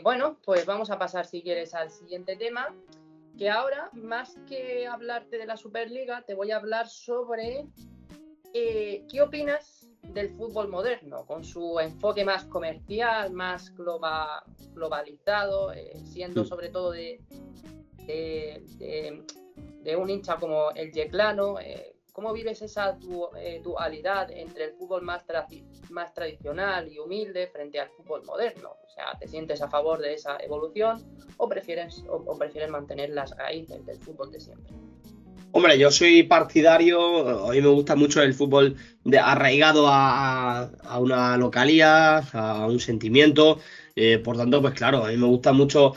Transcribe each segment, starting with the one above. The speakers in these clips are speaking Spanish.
bueno, pues vamos a pasar, si quieres, al siguiente tema, que ahora, más que hablarte de la Superliga, te voy a hablar sobre qué opinas del fútbol moderno, con su enfoque más comercial, más globalizado, siendo sobre todo de un hincha como el yeclano. ¿Cómo vives esa dualidad entre el fútbol más tradicional y humilde frente al fútbol moderno? O sea, ¿te sientes a favor de esa evolución o prefieres mantener las raíces del fútbol de siempre? Hombre, yo soy partidario, a mí me gusta mucho el fútbol arraigado a una localidad, a un sentimiento, por tanto, pues claro, a mí me gusta mucho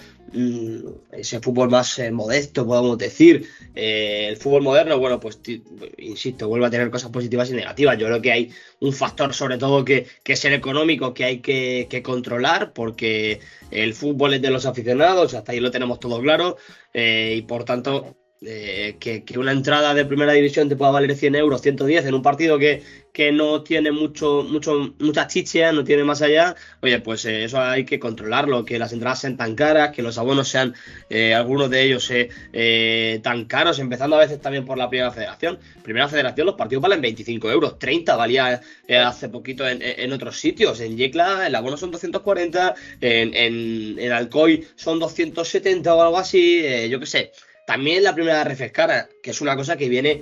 ese fútbol más modesto, podemos decir. El fútbol moderno, bueno, pues insisto, vuelve a tener cosas positivas y negativas. Yo creo que hay un factor sobre todo que es el económico que hay que controlar, porque el fútbol es de los aficionados, hasta ahí lo tenemos todo claro, y por tanto que una entrada de primera división te pueda valer 100 euros, 110 en un partido que no tiene mucha chicha, no tiene más allá. Oye, pues eso hay que controlarlo, que las entradas sean tan caras, que los abonos sean, algunos de ellos, tan caros, empezando a veces también por la Primera Federación. Primera Federación, los partidos valen 25 euros, 30 valía hace poquito en otros sitios. En Yecla el abono son 240, en Alcoy son 270 o algo así, yo qué sé. También la primera ref es cara, que es una cosa que viene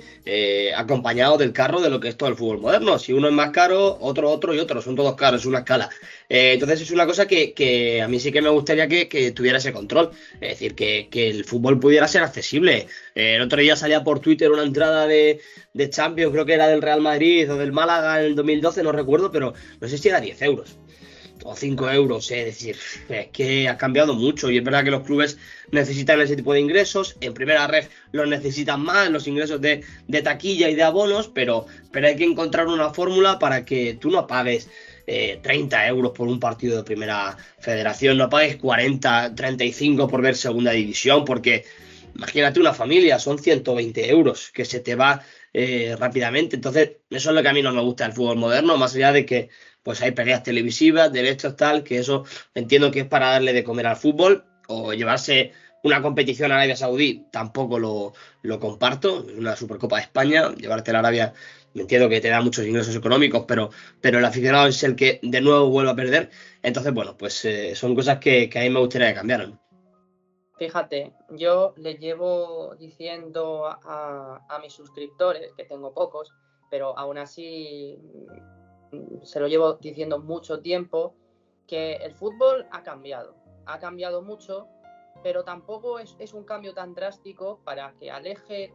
acompañado del carro de lo que es todo el fútbol moderno. Si uno es más caro, otro y otro, son todos caros, es una escala. Entonces es una cosa que a mí sí que me gustaría que tuviera ese control. Es decir, que el fútbol pudiera ser accesible. El otro día salía por Twitter una entrada de Champions, creo que era del Real Madrid o del Málaga en el 2012, no recuerdo, pero no sé si era 10 euros o 5 euros, es decir, es que ha cambiado mucho y es verdad que los clubes necesitan ese tipo de ingresos. En primera red los necesitan más, los ingresos de taquilla y de abonos, pero hay que encontrar una fórmula para que tú no pagues 30 euros por un partido de primera federación, no pagues 40, 35 por ver segunda división, porque imagínate una familia, son 120 euros que se te va rápidamente. Entonces eso es lo que a mí no me gusta del fútbol moderno, más allá de que pues hay peleas televisivas, derechos, tal, que eso entiendo que es para darle de comer al fútbol, o llevarse una competición a Arabia Saudí, tampoco lo comparto, una Supercopa de España, llevarte a Arabia, entiendo que te da muchos ingresos económicos, pero el aficionado es el que de nuevo vuelve a perder. Entonces, bueno, pues son cosas que a mí me gustaría que cambiaran. Fíjate, yo le llevo diciendo a mis suscriptores, que tengo pocos, pero aún así se lo llevo diciendo mucho tiempo, que el fútbol ha cambiado mucho, pero tampoco es un cambio tan drástico para que aleje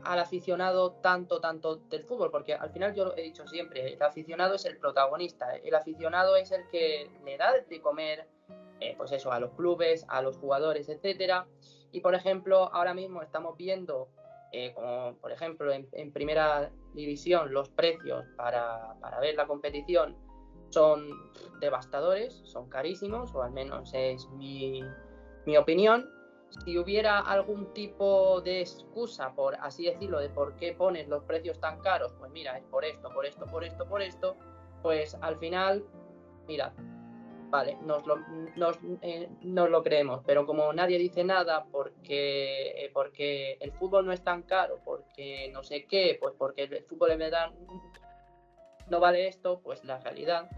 al aficionado tanto del fútbol, porque al final yo lo he dicho siempre, el aficionado es el protagonista, el aficionado es el que le da de comer, pues eso, a los clubes, a los jugadores, etcétera. Y por ejemplo, ahora mismo estamos viendo, como por ejemplo en primera división, los precios para ver la competición son devastadores, son carísimos, o al menos es mi opinión. Si hubiera algún tipo de excusa, por así decirlo, de por qué pones los precios tan caros, pues mira, es por esto, pues al final, mira, vale, nos lo creemos, pero como nadie dice nada porque el fútbol no es tan caro, porque no sé qué, pues porque el fútbol en verdad no vale esto, pues la realidad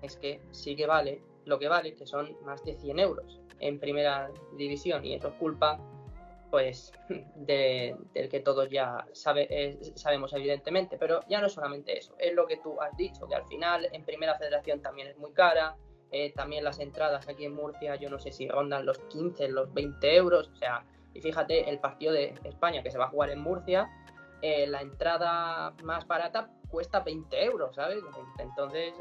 es que sí que vale lo que vale, que son más de 100 euros en primera división, y eso es culpa pues del que todos ya sabemos evidentemente, pero ya no es solamente eso, es lo que tú has dicho, que al final en primera federación también es muy cara, también las entradas aquí en Murcia yo no sé si rondan los 15, los 20 euros, o sea, y fíjate, el partido de España que se va a jugar en Murcia, la entrada más barata cuesta 20 euros, ¿sabes? Entonces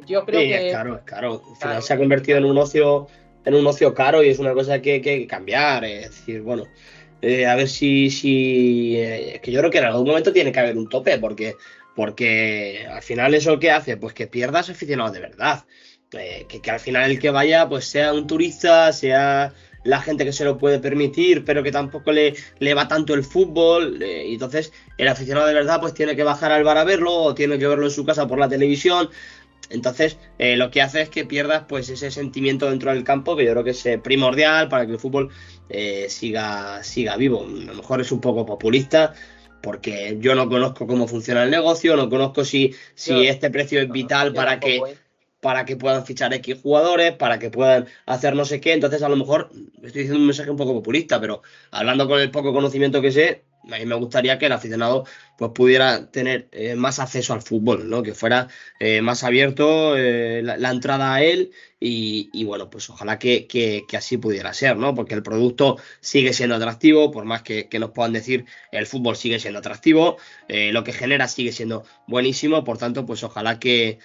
yo creo Sí, es que caro, es caro. Al final claro, se ha convertido en un ocio caro y es una cosa que hay que cambiar. Es decir, bueno, a ver si es que yo creo que en algún momento tiene que haber un tope, porque al final eso que hace, pues que pierdas aficionados de verdad. Que al final el que vaya, pues sea un turista, sea la gente que se lo puede permitir, pero que tampoco le va tanto el fútbol. Y entonces el aficionado de verdad, pues tiene que bajar al bar a verlo, o tiene que verlo en su casa por la televisión. Entonces, lo que hace es que pierdas pues ese sentimiento dentro del campo, que yo creo que es primordial para que el fútbol siga vivo. A lo mejor es un poco populista, porque yo no conozco cómo funciona el negocio, no conozco si Yo, este precio es vital yo tampoco, ¿eh? para que puedan fichar X jugadores, para que puedan hacer no sé qué. Entonces, a lo mejor estoy diciendo un mensaje un poco populista, pero hablando con el poco conocimiento que sé, a mí me gustaría que el aficionado pues pudiera tener más acceso al fútbol, ¿no? Que fuera más abierto la entrada a él bueno, pues ojalá que así pudiera ser, ¿no? Porque el producto sigue siendo atractivo, por más que nos puedan decir, el fútbol sigue siendo atractivo, lo que genera sigue siendo buenísimo, por tanto, pues ojalá que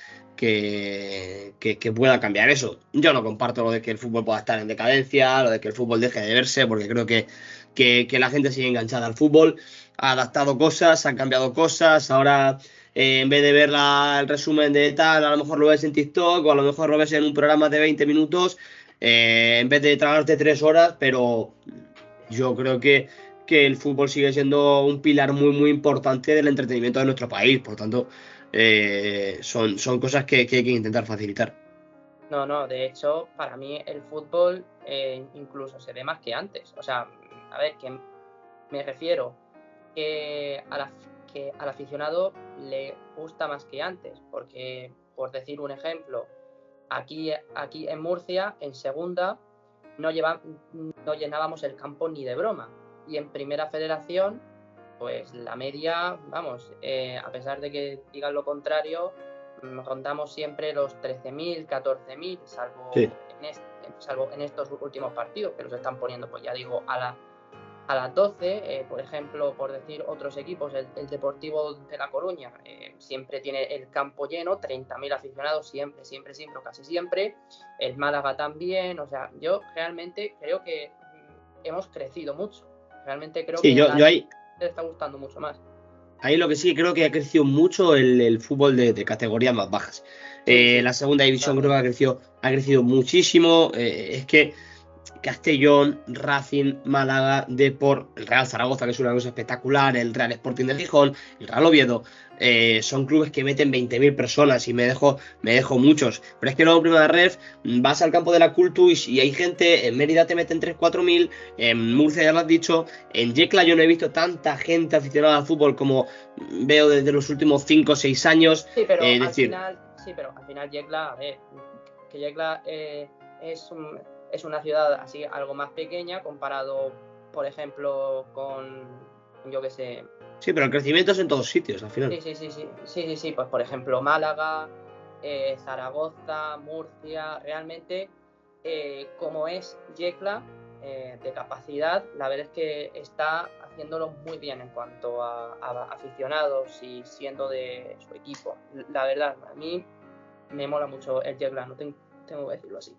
pueda cambiar eso. Yo no comparto lo de que el fútbol pueda estar en decadencia, lo de que el fútbol deje de verse, porque creo que la gente sigue enganchada al fútbol, ha adaptado cosas, han cambiado cosas, ahora en vez de ver el resumen de tal, a lo mejor lo ves en TikTok o a lo mejor lo ves en un programa de 20 minutos, en vez de tragarte 3 horas, pero yo creo que el fútbol sigue siendo un pilar muy, muy importante del entretenimiento de nuestro país, por tanto, son cosas que hay que intentar facilitar. No, no, de hecho, para mí el fútbol incluso se ve más que antes. O sea, a ver, que me refiero que al aficionado le gusta más que antes, porque, por decir un ejemplo, aquí en Murcia, en segunda, no, no llenábamos el campo ni de broma. Y en primera federación, pues la media, vamos, a pesar de que digan lo contrario, rondamos siempre los 13.000, 14.000, Sí. salvo en estos últimos partidos, que los están poniendo, pues ya digo, a las 12, por ejemplo, por decir otros equipos, el Deportivo de La Coruña siempre tiene el campo lleno, 30.000 aficionados siempre, siempre, siempre, casi siempre, el Málaga también, o sea, yo realmente creo que hemos crecido mucho, realmente creo Sí, que a yo la gente ahí, le está gustando mucho más. ahí lo que sí creo que ha crecido mucho el fútbol de categorías más bajas. Sí, sí, La segunda división creo que totalmente. ha crecido muchísimo. Es que Castellón, Racing, Málaga, Depor, el Real Zaragoza, que es una cosa espectacular, el Real Sporting de Gijón, el Real Oviedo, son clubes que meten 20.000 personas y me dejo muchos. Pero es que luego, Primera Ref, vas al campo de la Cultu y hay gente, en Mérida te meten 3 4 mil, en Murcia ya lo has dicho, en Yecla yo no he visto tanta gente aficionada al fútbol como veo desde los últimos 5 o 6 años. Es decir, Sí, pero al final Yecla, a ver, que Yecla es una ciudad así algo más pequeña comparado, por ejemplo, con, yo qué sé, sí, pero el crecimiento es en todos sitios al final. sí, pues por ejemplo Málaga, Zaragoza, Murcia, realmente como es Yecla de capacidad, la verdad es que está haciéndolo muy bien en cuanto a aficionados y siendo de su equipo. La verdad, a mí me mola mucho el Yecla, no tengo que decirlo así.